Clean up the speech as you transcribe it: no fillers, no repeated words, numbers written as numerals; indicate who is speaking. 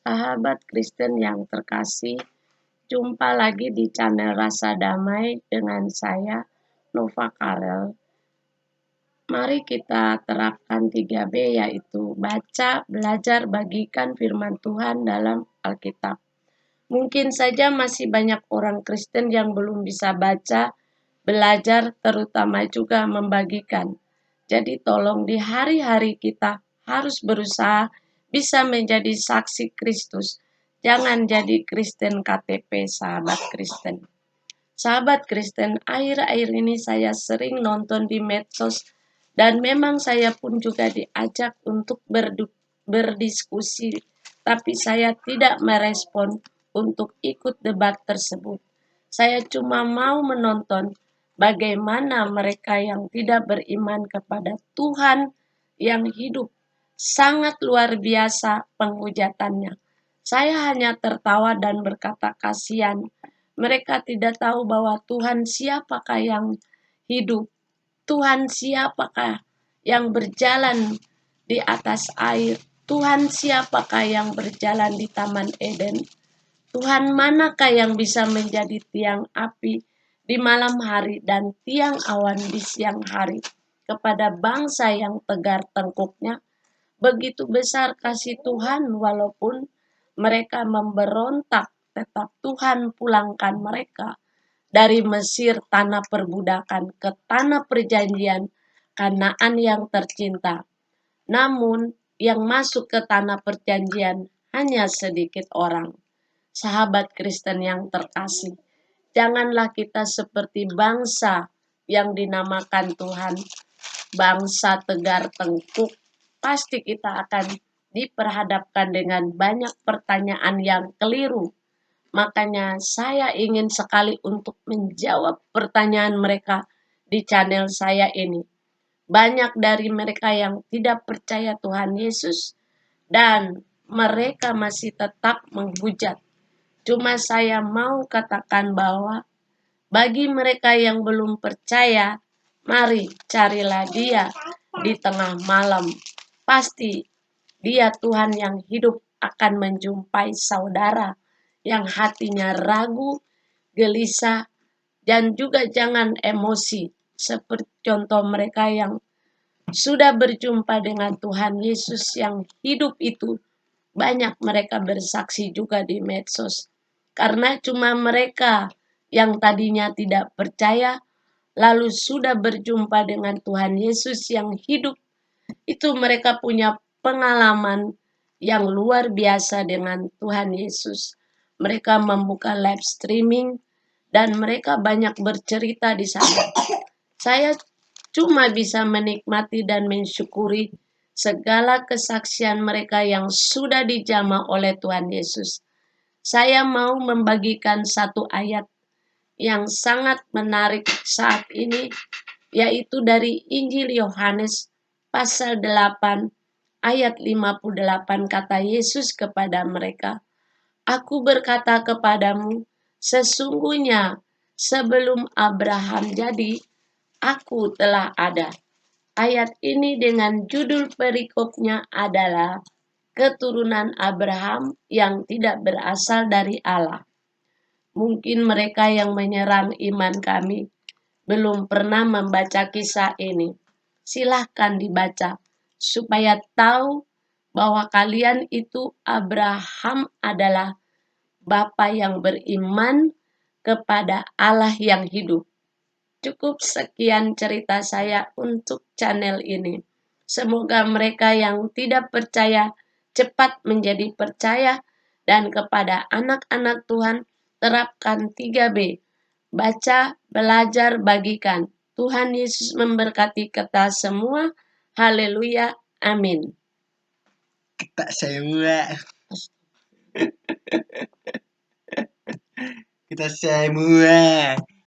Speaker 1: Sahabat Kristen yang terkasih, jumpa lagi di channel Rasa Damai dengan saya, Nova Karel. Mari kita terapkan 3B, yaitu baca, belajar, bagikan firman Tuhan dalam Alkitab. Mungkin saja masih banyak orang Kristen yang belum bisa baca, belajar, terutama juga membagikan. Jadi tolong di hari-hari kita harus berusaha bisa menjadi saksi Kristus. Jangan jadi Kristen KTP, sahabat Kristen. Sahabat Kristen, akhir-akhir ini saya sering nonton di medsos dan memang saya pun juga diajak untuk berdiskusi, tapi saya tidak merespon untuk ikut debat tersebut. Saya cuma mau menonton bagaimana mereka yang tidak beriman kepada Tuhan yang hidup sangat luar biasa penghujatannya. Saya hanya tertawa dan berkata kasihan. Mereka tidak tahu bahwa Tuhan siapakah yang hidup. Tuhan siapakah yang berjalan di atas air. Tuhan siapakah yang berjalan di Taman Eden. Tuhan manakah yang bisa menjadi tiang api di malam hari dan tiang awan di siang hari kepada bangsa yang tegar tengkuknya. Begitu besar kasih Tuhan, walaupun mereka memberontak, tetap Tuhan pulangkan mereka dari Mesir, tanah perbudakan, ke tanah perjanjian Kanaan yang tercinta. Namun yang masuk ke tanah perjanjian hanya sedikit orang. Sahabat Kristen yang terkasih, janganlah kita seperti bangsa yang dinamakan Tuhan, bangsa tegar tengkuk. Pasti kita akan diperhadapkan dengan banyak pertanyaan yang keliru. Makanya saya ingin sekali untuk menjawab pertanyaan mereka di channel saya ini. Banyak dari mereka yang tidak percaya Tuhan Yesus dan mereka masih tetap menghujat. Cuma saya mau katakan bahwa bagi mereka yang belum percaya, mari carilah Dia di tengah malam. Pasti Dia Tuhan yang hidup akan menjumpai saudara yang hatinya ragu, gelisah, dan juga jangan emosi. Seperti contoh mereka yang sudah berjumpa dengan Tuhan Yesus yang hidup itu. Banyak mereka bersaksi juga di medsos. Karena cuma mereka yang tadinya tidak percaya, lalu sudah berjumpa dengan Tuhan Yesus yang hidup. Itu mereka punya pengalaman yang luar biasa dengan Tuhan Yesus. Mereka membuka live streaming dan mereka banyak bercerita di sana. Saya cuma bisa menikmati dan mensyukuri segala kesaksian mereka yang sudah dijamah oleh Tuhan Yesus. Saya mau membagikan satu ayat yang sangat menarik saat ini, yaitu dari Injil Yohanes pasal 8 ayat 58. Kata Yesus kepada mereka, "Aku berkata kepadamu, sesungguhnya sebelum Abraham jadi, Aku telah ada." Ayat ini dengan judul perikopnya adalah keturunan Abraham yang tidak berasal dari Allah. Mungkin mereka yang menyerang iman kami belum pernah membaca kisah ini. Silahkan dibaca supaya tahu bahwa kalian itu Abraham adalah bapa yang beriman kepada Allah yang hidup. Cukup sekian cerita saya untuk channel ini. Semoga mereka yang tidak percaya cepat menjadi percaya, dan kepada anak-anak Tuhan terapkan 3B. Baca, belajar, bagikan. Tuhan Yesus memberkati kita semua. Haleluya. Amin.
Speaker 2: Kita semua. Kita semua.